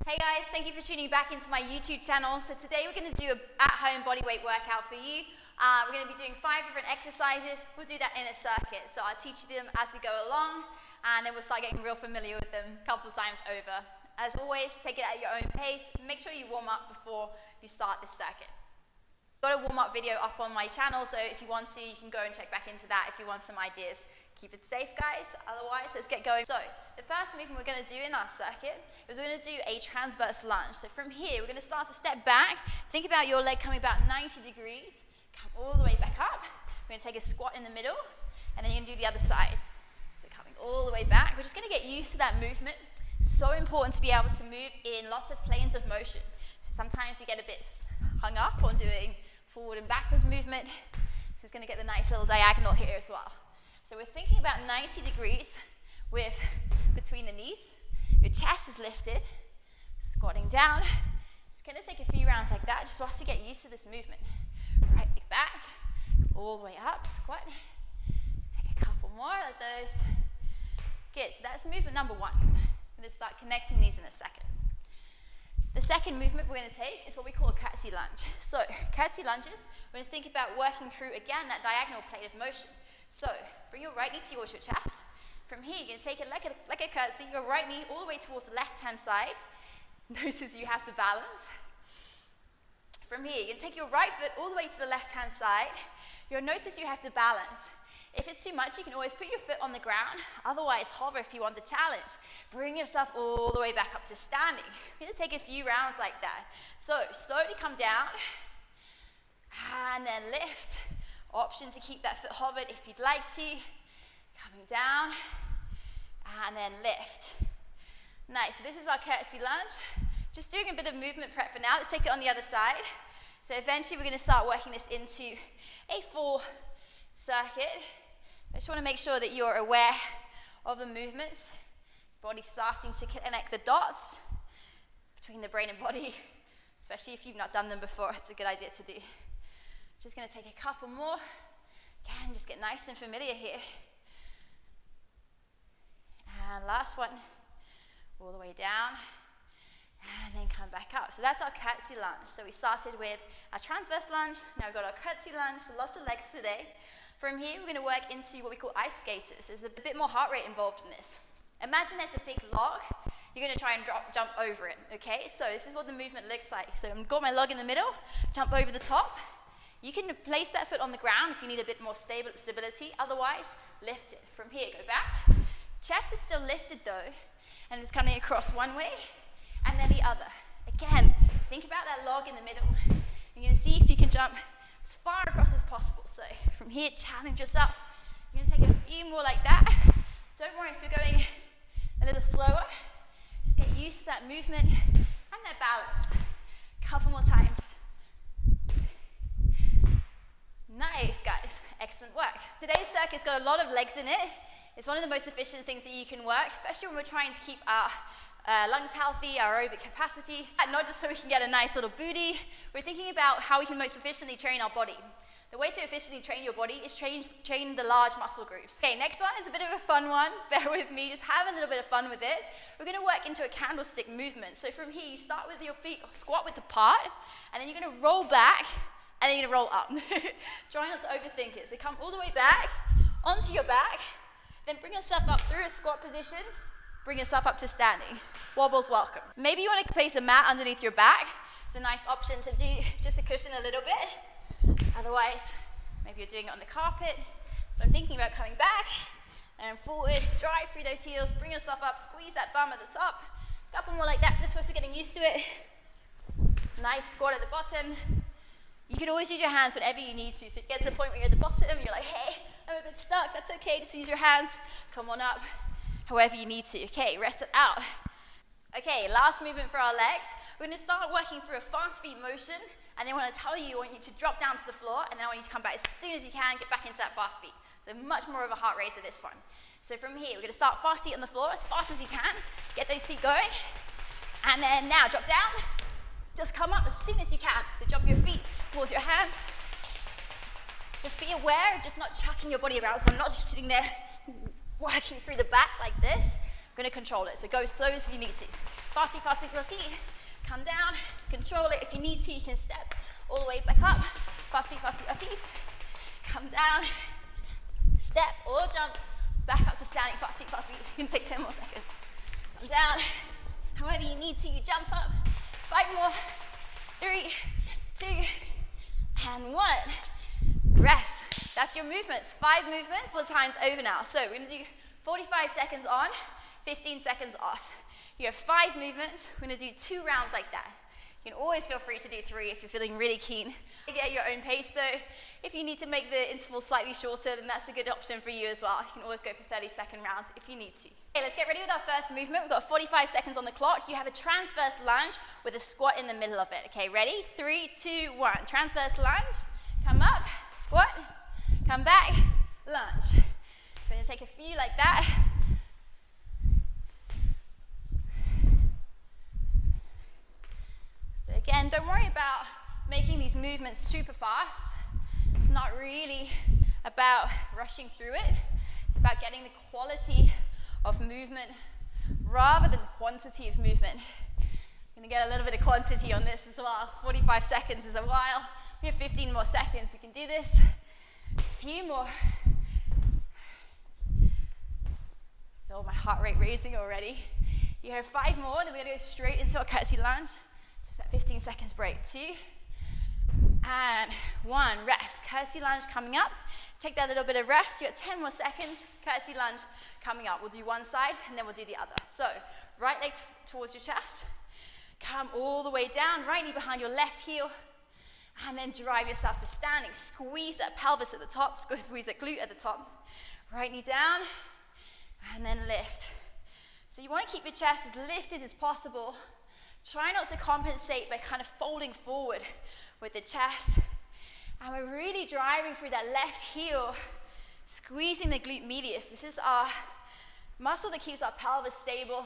Hey guys, thank you for tuning back into my YouTube channel. So today we're going to do an at-home bodyweight workout for you. We're going to be doing 5 different exercises. We'll do that in a circuit. So I'll teach you them as we go along, and then we'll start getting real familiar with them a couple of times over. As always, take it at your own pace. Make sure you warm up before you start this circuit. I've got a warm-up video up on my channel, so if you want to, you can go and check back into that if you want some ideas. Keep it safe, guys. Otherwise, let's get going. So the first movement we're going to do in our circuit is we're going to do a transverse lunge. So from here, we're going to start to step back. Think about your leg coming about 90 degrees. Come all the way back up. We're going to take a squat in the middle, and then you're going to do the other side. So coming all the way back. We're just going to get used to that movement. So important to be able to move in lots of planes of motion. So sometimes we get a bit hung up on doing forward and backwards movement. This is going to get the nice little diagonal here as well. So we're thinking about 90 degrees with between the knees. Your chest is lifted, squatting down. It's going to take a few rounds like that just whilst we get used to this movement. Right leg back, all the way up, squat. Take a couple more like those. Good, so that's movement number 1. I'm going to start connecting these in a second. The second movement we're going to take is what we call a curtsy lunge. So curtsy lunges, we're going to think about working through, again, that diagonal plane of motion. So bring your right knee towards your chest. From here, you're going to take it like a curtsy, your right knee all the way towards the left-hand side. Notice you have to balance. From here, you're going to take your right foot all the way to the left-hand side. You'll notice you have to balance. If it's too much, you can always put your foot on the ground. Otherwise, hover if you want the challenge. Bring yourself all the way back up to standing. You're going to take a few rounds like that. So slowly come down and then lift. Option to keep that foot hovered if you'd like to. Coming down and then lift. Nice, so this is our curtsy lunge. Just doing a bit of movement prep for now. Let's take it on the other side. So eventually we're going to start working this into a full circuit. I just want to make sure that you're aware of the movements. Body starting to connect the dots between the brain and body, especially if you've not done them before. It's a good idea to do. Just going to take a couple more. Again, just get nice and familiar here. And last one, all the way down, and then come back up. So that's our curtsy lunge. So we started with our transverse lunge, now we've got our curtsy lunge, so lots of legs today. From here, we're going to work into what we call ice skaters. There's a bit more heart rate involved in this. Imagine there's a big log. You're going to try and jump over it, okay? So this is what the movement looks like. So I've got my log in the middle, jump over the top. You can place that foot on the ground if you need a bit more stability. Otherwise, lift it. From here, go back. Chest is still lifted though, and it's coming across one way and then the other. Again, think about that log in the middle. You're going to see if you can jump as far across as possible. So from here, challenge yourself. You're going to take a few more like that. Don't worry if you're going a little slower. Just get used to that movement and that balance. A couple more times. Nice, guys. Excellent work. Today's circuit's got a lot of legs in it. It's one of the most efficient things that you can work, especially when we're trying to keep our lungs healthy, our aerobic capacity, and not just so we can get a nice little booty. We're thinking about how we can most efficiently train our body. The way to efficiently train your body is train the large muscle groups. Okay, next one is a bit of a fun one. Bear with me, just have a little bit of fun with it. We're going to work into a candlestick movement. So from here, you start with your feet, squat width apart, and then you're going to roll back, and then you're going to roll up. Try not to overthink it. So come all the way back, onto your back, then bring yourself up through a squat position, bring yourself up to standing. Wobbles welcome. Maybe you want to place a mat underneath your back. It's a nice option to do just to cushion a little bit. Otherwise, maybe you're doing it on the carpet. But I'm thinking about coming back and forward, drive through those heels, bring yourself up, squeeze that bum at the top. A couple more like that, just once we're getting used to it. Nice squat at the bottom. You can always use your hands whenever you need to. So you get to the point where you're at the bottom, you're like, hey, I'm a bit stuck, that's okay, just use your hands. Come on up, however you need to. Okay, rest it out. Okay, last movement for our legs. We're going to start working through a fast feet motion, and then I want you to drop down to the floor, and then I want you to come back as soon as you can, get back into that fast feet. So much more of a heart racer this one. So from here, we're going to start fast feet on the floor as fast as you can. Get those feet going. And then now drop down. Just come up as soon as you can. So jump your feet towards your hands. Just be aware of just not chucking your body around. So I'm not just sitting there working through the back like this. We're going to control it. So go slow if you need to. Fast, fast, fast. Come down, control it. If you need to, you can step all the way back up. Fast, fast, fast. Come down, step or jump back up to standing. Fast, fast. You can take 10 more seconds. Come down. However you need to, you jump up. 5 more. 3, 2, and 1. Rest. That's your movements. 5 movements, 4 times over now. So we're going to do 45 seconds on, 15 seconds off. You have 5 movements. We're going to do 2 rounds like that. You can always feel free to do 3 if you're feeling really keen. You get your own pace though. If you need to make the interval slightly shorter, then that's a good option for you as well. You can always go for 30-second rounds if you need to. Okay, let's get ready with our first movement. We've got 45 seconds on the clock. You have a transverse lunge with a squat in the middle of it. Okay, ready? 3, 2, 1. Transverse lunge. Come up, squat, come back, lunge. So we're going to take a few like that. So again, don't worry about making these movements super fast. It's not really about rushing through it. It's about getting the quality of movement rather than the quantity of movement. I'm going to get a little bit of quantity on this as well. 45 seconds is a while. We have 15 more seconds. We can do this. A few more. Feel my heart rate raising already. You have 5 more, then we're going to go straight into our curtsy lunge. Just that 15 seconds break. 2 and 1. Rest. Curtsy lunge coming up. Take that little bit of rest. You got 10 more seconds. Curtsy lunge coming up. We'll do one side and then we'll do the other. So right leg towards your chest. Come all the way down. Right knee behind your left heel. And then drive yourself to standing. Squeeze that pelvis at the top. Squeeze that glute at the top. Right knee down. And then lift. So you want to keep your chest as lifted as possible. Try not to compensate by kind of folding forward with the chest. And we're really driving through that left heel. Squeezing the glute medius. This is our muscle that keeps our pelvis stable.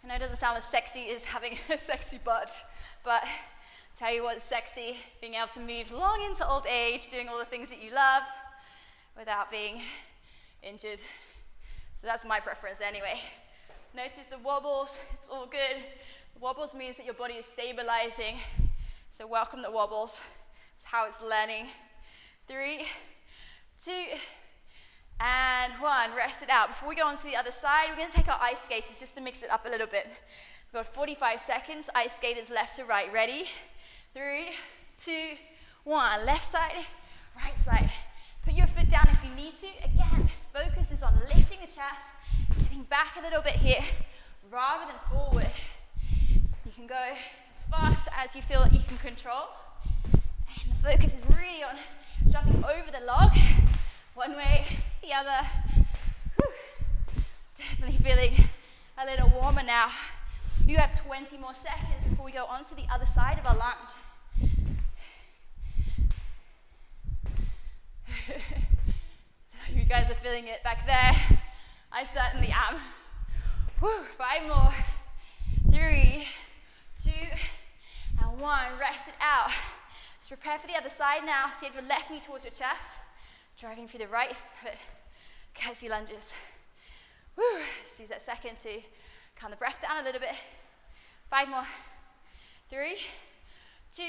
I know it doesn't sound as sexy as having a sexy butt. But tell you what's sexy, being able to move long into old age, doing all the things that you love without being injured. So that's my preference anyway. Notice the wobbles, it's all good. The wobbles means that your body is stabilizing. So welcome the wobbles. It's how it's learning. 3, 2, and 1. Rest it out. Before we go on to the other side, we're going to take our ice skaters just to mix it up a little bit. We've got 45 seconds. Ice skaters left to right. Ready? 3, 2, 1. Left side, right side. Put your foot down if you need to. Again, focus is on lifting the chest, sitting back a little bit here, rather than forward. You can go as fast as you feel that you can control. And the focus is really on jumping over the log, one way, the other. Whew. Definitely feeling a little warmer now. You have 20 more seconds before we go on to the other side of our lunge. You guys are feeling it back there. I certainly am. Whew, 5 more. 3, 2, and 1. Rest it out. Let's prepare for the other side now. So you have your left knee towards your chest, driving through the right foot. Curtsy lunges. Whew. Just use that second to calm the breath down a little bit. 5 more. 3, 2,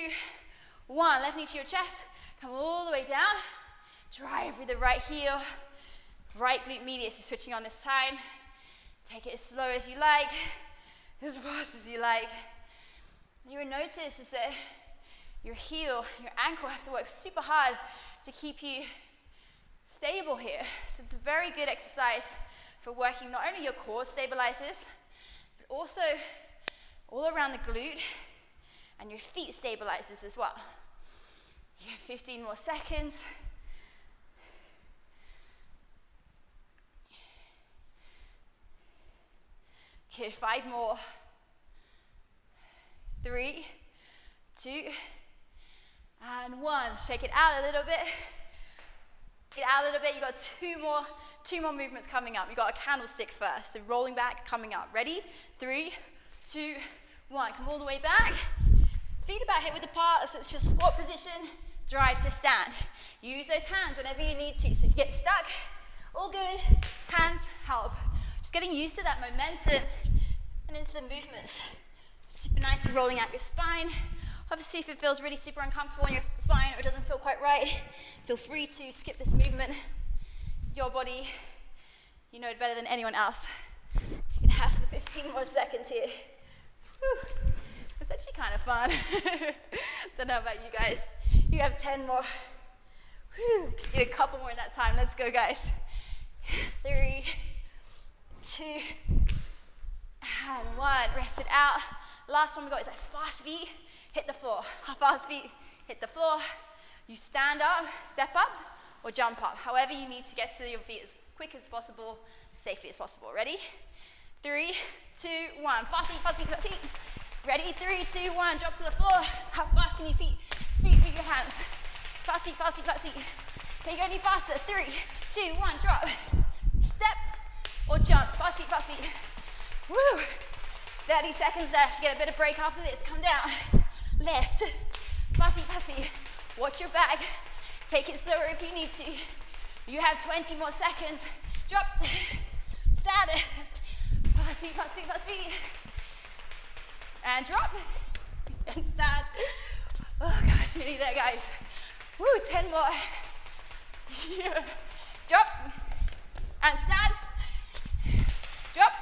1. Left knee to your chest. Come all the way down. Drive with the right heel. Right glute medius. You're switching on this time. Take it as slow as you like. As fast as you like. You will notice is that your heel, your ankle have to work super hard to keep you stable here. So it's a very good exercise for working not only your core stabilizers, but also all around the glute and your feet stabilizers as well. You have 15 more seconds. Good, 5 more. 3, 2, and 1. Shake it out a little bit. Get out a little bit. You've got two more movements coming up. You've got a candlestick first. So rolling back, coming up. Ready? 3, 2, 1. Come all the way back. Feet about hip width apart. So it's your squat position. Drive to stand. Use those hands whenever you need to. So if you get stuck, all good. Hands help. Just getting used to that momentum and into the movements. Super nice rolling out your spine. Obviously, if it feels really super uncomfortable on your spine or it doesn't feel quite right, feel free to skip this movement. It's your body. You know it better than anyone else. You can have the 15 more seconds here. Whew. It's actually kind of fun. Don't know about you guys. You have 10 more. Whew. Do a couple more in that time. Let's go, guys. 3, 2, and 1. Rest it out. Last one we got is a fast feet, hit the floor. Fast feet, hit the floor. You stand up, step up, or jump up. However you need to get to your feet as quick as possible, safely as possible. Ready? 3, 2, 1. Fast feet, fast feet, fast feet. Ready? 3, 2, 1. Drop to the floor. How fast can you feet with your hands? Fast feet, fast feet, fast feet. Can you go any faster? 3, 2, 1. Drop. Step or jump. Fast feet, fast feet. Woo! 30 seconds left. You get a bit of break after this. Come down. Lift. Fast feet, fast feet. Watch your back. Take it slower if you need to. You have 20 more seconds. Drop. Stand. Fast feet, fast feet, fast feet. And drop. And stand. Oh gosh, nearly there, guys. Woo, 10 more. Yeah. Drop. And stand. Drop.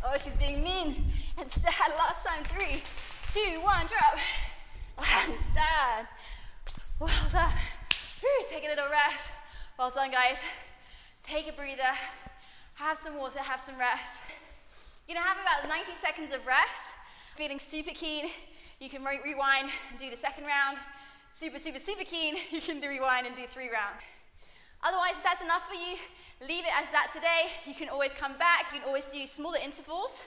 Oh, she's being mean. And stand. Last time. 3, 2, 1. Drop. And stand. Well done. Woo, take a little rest. Well done, guys. Take a breather. Have some water. Have some rest. You're going to have about 90 seconds of rest. Feeling super keen, you can rewind and do the second round. Super, super, super keen, you can do rewind and do 3 rounds. Otherwise, if that's enough for you, leave it as that today. You can always come back. You can always do smaller intervals.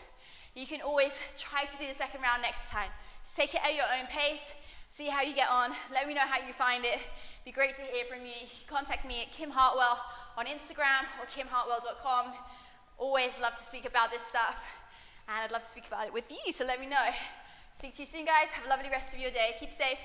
You can always try to do the second round next time. Just take it at your own pace. See how you get on. Let me know how you find it. It'd be great to hear from you. You can contact me at Kim Hartwell on Instagram or kimhartwell.com. Always love to speak about this stuff. And I'd love to speak about it with you, so let me know. Speak to you soon, guys. Have a lovely rest of your day. Keep safe.